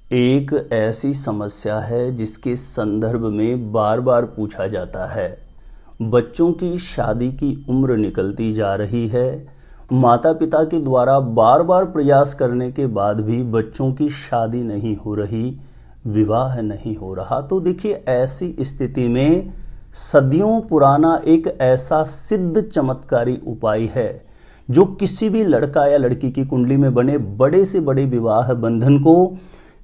एक ऐसी समस्या है जिसके संदर्भ में बार बार पूछा जाता है। बच्चों की शादी की उम्र निकलती जा रही है। माता पिता के द्वारा बार बार प्रयास करने के बाद भी बच्चों की शादी नहीं हो रही, विवाह नहीं हो रहा। तो देखिए, ऐसी स्थिति में सदियों पुराना एक ऐसा सिद्ध चमत्कारी उपाय है जो किसी भी लड़का या लड़की की कुंडली में बने बड़े से बड़े विवाह बंधन को,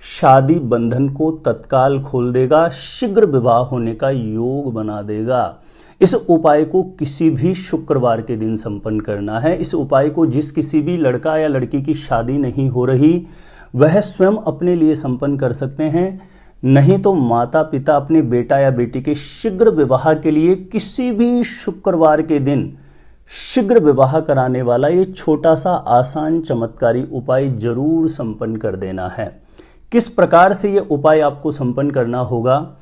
शादी बंधन को तत्काल खोल देगा, शीघ्र विवाह होने का योग बना देगा। इस उपाय को किसी भी शुक्रवार के दिन संपन्न करना है। इस उपाय को जिस किसी भी लड़का या लड़की की शादी नहीं हो रही वह स्वयं अपने लिए संपन्न कर सकते हैं। नहीं तो माता पिता अपने बेटा या बेटी के शीघ्र विवाह के लिए किसी भी शुक्रवार के दिन शीघ्र विवाह कराने वाला ये छोटा सा आसान चमत्कारी उपाय जरूर संपन्न कर देना है। किस प्रकार से ये उपाय आपको संपन्न करना होगा,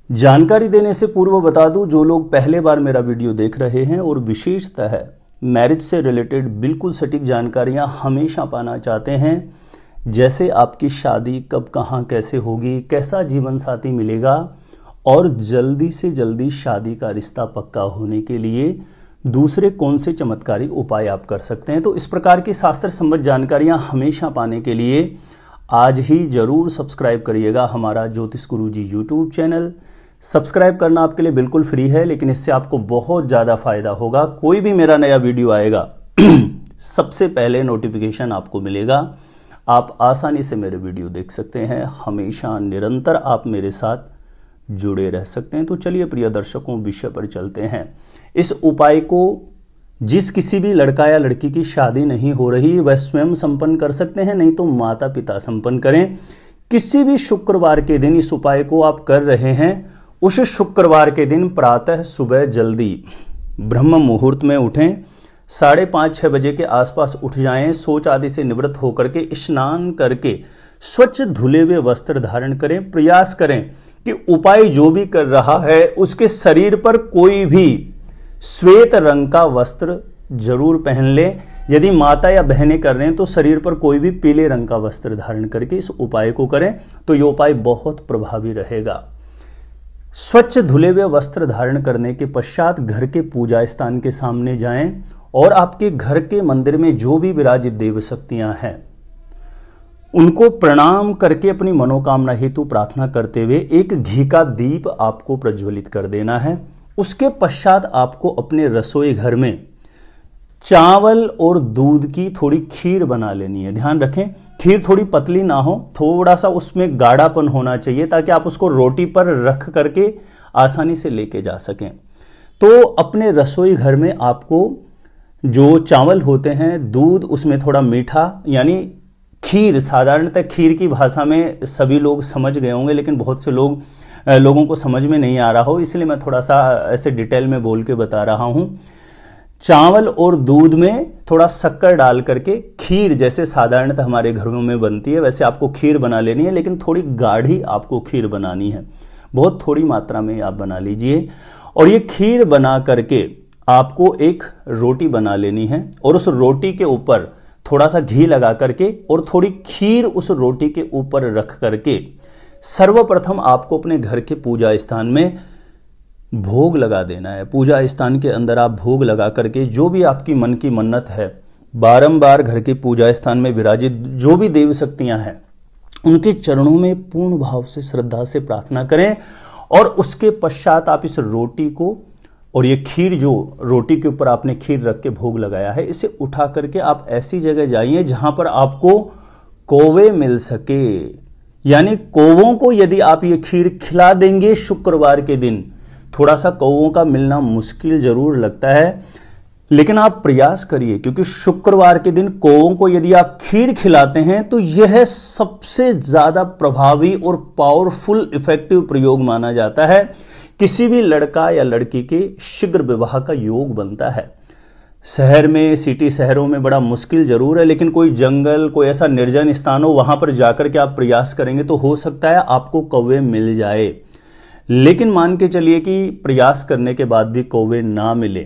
जानकारी देने से पूर्व बता दूं, जो लोग पहले बार मेरा वीडियो देख रहे हैं और विशेषतः मैरिज से रिलेटेड बिल्कुल सटीक जानकारियां हमेशा पाना चाहते हैं, जैसे आपकी शादी कब कहां कैसे होगी, कैसा जीवन साथी मिलेगा और जल्दी से जल्दी शादी का रिश्ता पक्का होने के लिए दूसरे कौन से चमत्कारी उपाय आप कर सकते हैं, तो इस प्रकार की शास्त्र सम्मत जानकारियां हमेशा पाने के लिए आज ही जरूर सब्सक्राइब करिएगा हमारा ज्योतिष गुरुजी यूट्यूब चैनल। सब्सक्राइब करना आपके लिए बिल्कुल फ्री है, लेकिन इससे आपको बहुत ज़्यादा फायदा होगा। कोई भी मेरा नया वीडियो आएगा सबसे पहले नोटिफिकेशन आपको मिलेगा। आप आसानी से मेरे वीडियो देख सकते हैं, हमेशा निरंतर आप मेरे साथ जुड़े रह सकते हैं। तो चलिए प्रिय दर्शकों, विषय पर चलते हैं। इस उपाय को जिस किसी भी लड़का या लड़की की शादी नहीं हो रही वह स्वयं संपन्न कर सकते हैं, नहीं तो माता पिता संपन्न करें। किसी भी शुक्रवार के दिन इस उपाय को आप कर रहे हैं, उस शुक्रवार के दिन प्रातः सुबह जल्दी ब्रह्म मुहूर्त में उठें, 5:30-6 बजे के आसपास उठ जाएं, शौच आदि से निवृत्त होकर के स्नान करके स्वच्छ धुले हुए वस्त्र धारण करें। प्रयास करें कि उपाय जो भी कर रहा है उसके शरीर पर कोई भी श्वेत रंग का वस्त्र जरूर पहन ले। यदि माता या बहनें कर रहे हैं तो शरीर पर कोई भी पीले रंग का वस्त्र धारण करके इस उपाय को करें, तो यह उपाय बहुत प्रभावी रहेगा। स्वच्छ धुले हुए वस्त्र धारण करने के पश्चात घर के पूजा स्थान के सामने जाएं और आपके घर के मंदिर में जो भी विराजित देव शक्तियां हैं उनको प्रणाम करके अपनी मनोकामना हेतु प्रार्थना करते हुए एक घी का दीप आपको प्रज्वलित कर देना है। उसके पश्चात आपको अपने रसोई घर में चावल और दूध की थोड़ी खीर बना लेनी है। ध्यान रखें, खीर थोड़ी पतली ना हो, थोड़ा सा उसमें गाढ़ापन होना चाहिए ताकि आप उसको रोटी पर रख करके आसानी से लेके जा सकें। तो अपने रसोई घर में आपको जो चावल होते हैं, दूध, उसमें थोड़ा मीठा, यानी खीर, साधारणतः खीर की भाषा में सभी लोग समझ गए होंगे, लेकिन बहुत से लोगों को समझ में नहीं आ रहा हो, इसलिए मैं थोड़ा सा ऐसे डिटेल में बोल के बता रहा हूं। चावल और दूध में थोड़ा शक्कर डाल करके खीर, जैसे साधारणतः हमारे घरों में बनती है वैसे आपको खीर बना लेनी है, लेकिन थोड़ी गाढ़ी आपको खीर बनानी है, बहुत थोड़ी मात्रा में आप बना लीजिए। और ये खीर बना करके आपको एक रोटी बना लेनी है और उस रोटी के ऊपर थोड़ा सा घी लगा करके और थोड़ी खीर उस रोटी के ऊपर रख करके सर्वप्रथम आपको अपने घर के पूजा स्थान में भोग लगा देना है। पूजा स्थान के अंदर आप भोग लगा करके जो भी आपकी मन की मन्नत है, बारंबार घर के पूजा स्थान में विराजित जो भी देव शक्तियां हैं उनके चरणों में पूर्ण भाव से, श्रद्धा से प्रार्थना करें। और उसके पश्चात आप इस रोटी को और ये खीर, जो रोटी के ऊपर आपने खीर रख के भोग लगाया है, इसे उठा करके आप ऐसी जगह जाइए जहां पर आपको कौवे मिल सके। यानी कौवों को यदि आप ये खीर खिला देंगे शुक्रवार के दिन, थोड़ा सा कौवों का मिलना मुश्किल जरूर लगता है, लेकिन आप प्रयास करिए, क्योंकि शुक्रवार के दिन कौवों को यदि आप खीर खिलाते हैं तो यह सबसे ज्यादा प्रभावी और पावरफुल इफेक्टिव प्रयोग माना जाता है। किसी भी लड़का या लड़की के शीघ्र विवाह का योग बनता है। शहर में, सिटी शहरों में बड़ा मुश्किल जरूर है, लेकिन कोई जंगल, कोई ऐसा निर्जन स्थान हो, वहां पर जाकर के आप प्रयास करेंगे तो हो सकता है आपको कौवे मिल जाए। लेकिन मान के चलिए कि प्रयास करने के बाद भी कौवे ना मिले,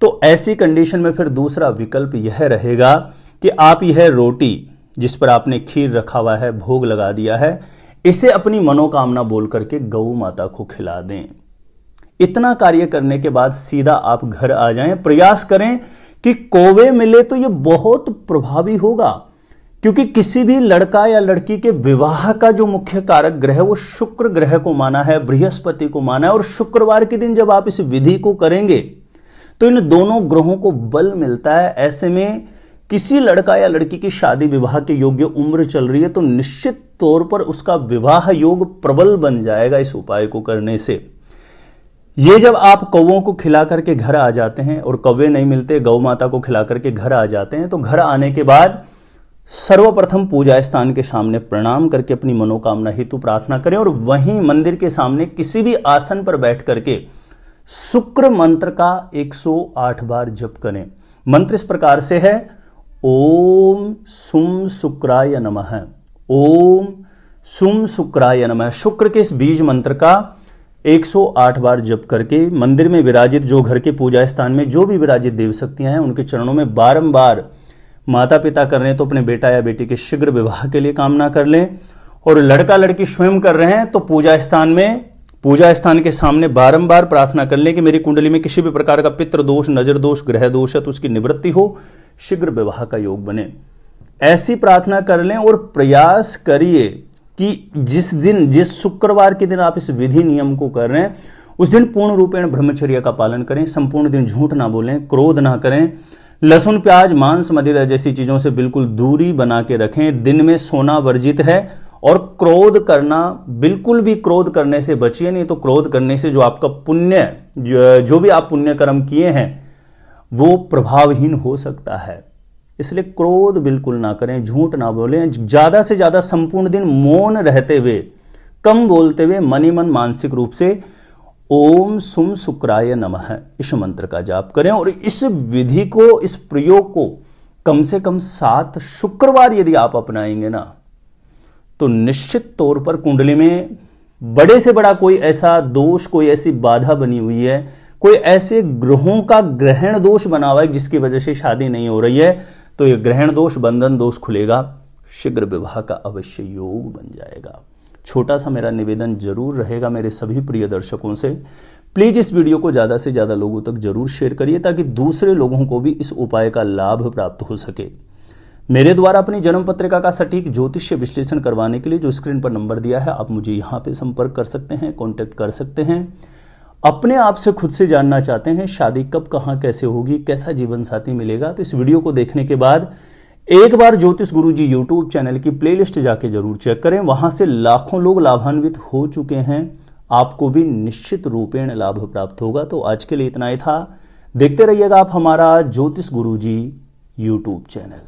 तो ऐसी कंडीशन में फिर दूसरा विकल्प यह रहेगा कि आप यह रोटी जिस पर आपने खीर रखा हुआ है, भोग लगा दिया है, इसे अपनी मनोकामना बोल करके गौ माता को खिला दें। इतना कार्य करने के बाद सीधा आप घर आ जाएं। प्रयास करें कि कौवे मिले तो यह बहुत प्रभावी होगा, क्योंकि किसी भी लड़का या लड़की के विवाह का जो मुख्य कारक ग्रह वो शुक्र ग्रह को माना है, बृहस्पति को माना है। और शुक्रवार के दिन जब आप इस विधि को करेंगे तो इन दोनों ग्रहों को बल मिलता है। ऐसे में किसी लड़का या लड़की की शादी विवाह के योग्य उम्र चल रही है तो निश्चित तौर पर उसका विवाह योग प्रबल बन जाएगा इस उपाय को करने से। ये जब आप कौवों को खिला करके घर आ जाते हैं और कौवे नहीं मिलते, गौ माता को खिला करके घर आ जाते हैं, तो घर आने के बाद सर्वप्रथम पूजा स्थान के सामने प्रणाम करके अपनी मनोकामना हेतु प्रार्थना करें और वहीं मंदिर के सामने किसी भी आसन पर बैठ करके शुक्र मंत्र का 108 बार जप करें। मंत्र इस प्रकार से है, ओम सुम शुक्राय नमः, ओम सुम शुक्राय नमः। शुक्र के इस बीज मंत्र का 108 बार जप करके मंदिर में विराजित, जो घर के पूजा स्थान में जो भी विराजित देव शक्तियां हैं, उनके चरणों में बारंबार, माता पिता कर रहे हैं तो अपने बेटा या बेटी के शीघ्र विवाह के लिए कामना कर लें, और लड़का लड़की स्वयं कर रहे हैं तो पूजा स्थान के सामने बारंबार प्रार्थना कर लें कि मेरी कुंडली में किसी भी प्रकार का पितृ दोष, नजर दोष, ग्रह दोष है तो उसकी निवृत्ति हो, शीघ्र विवाह का योग बने। ऐसी प्रार्थना कर लें और प्रयास करिए कि जिस शुक्रवार के दिन आप इस विधि नियम को कर रहे हैं उस दिन पूर्ण रूपेण ब्रह्मचर्य का पालन करें। संपूर्ण दिन झूठ ना बोलें, क्रोध ना करें, लहसुन, प्याज, मांस, मदिरा जैसी चीजों से बिल्कुल दूरी बना के रखें। दिन में सोना वर्जित है और क्रोध करना, बिल्कुल भी क्रोध करने से बचिए, नहीं तो क्रोध करने से जो आपका पुण्य, जो भी आप पुण्य कर्म किए हैं वो प्रभावहीन हो सकता है। इसलिए क्रोध बिल्कुल ना करें, झूठ ना बोलें, ज्यादा से ज्यादा संपूर्ण दिन मौन रहते हुए, कम बोलते हुए मन ही मन मानसिक रूप से ओम सुम शुक्राय नमः इस मंत्र का जाप करें। और इस विधि को, इस प्रयोग को कम से कम 7 शुक्रवार यदि आप अपनाएंगे ना, तो निश्चित तौर पर कुंडली में बड़े से बड़ा कोई ऐसा दोष, कोई ऐसी बाधा बनी हुई है, कोई ऐसे ग्रहों का ग्रहण दोष बना हुआ है जिसकी वजह से शादी नहीं हो रही है, तो यह ग्रहण दोष, बंधन दोष खुलेगा, शीघ्र विवाह का अवश्य योग बन जाएगा। छोटा सा मेरा निवेदन जरूर रहेगा मेरे सभी प्रिय दर्शकों से, प्लीज इस वीडियो को ज्यादा से ज्यादा लोगों तक जरूर शेयर करिए ताकि दूसरे लोगों को भी इस उपाय का लाभ प्राप्त हो सके। मेरे द्वारा अपनी जन्म पत्रिका का सटीक ज्योतिष्य विश्लेषण करवाने के लिए जो स्क्रीन पर नंबर दिया है, आप मुझे यहां पे संपर्क कर सकते हैं, कॉन्टेक्ट कर सकते हैं। अपने आप से खुद से जानना चाहते हैं शादी कब, कहां, कैसे होगी, कैसा जीवन साथी मिलेगा, तो इस वीडियो को देखने के बाद एक बार ज्योतिष गुरुजी यूट्यूब चैनल की प्लेलिस्ट जाके जरूर चेक करें। वहां से लाखों लोग लाभान्वित हो चुके हैं, आपको भी निश्चित रूपेण लाभ प्राप्त होगा। तो आज के लिए इतना ही था। देखते रहिएगा आप हमारा ज्योतिष गुरुजी यूट्यूब चैनल।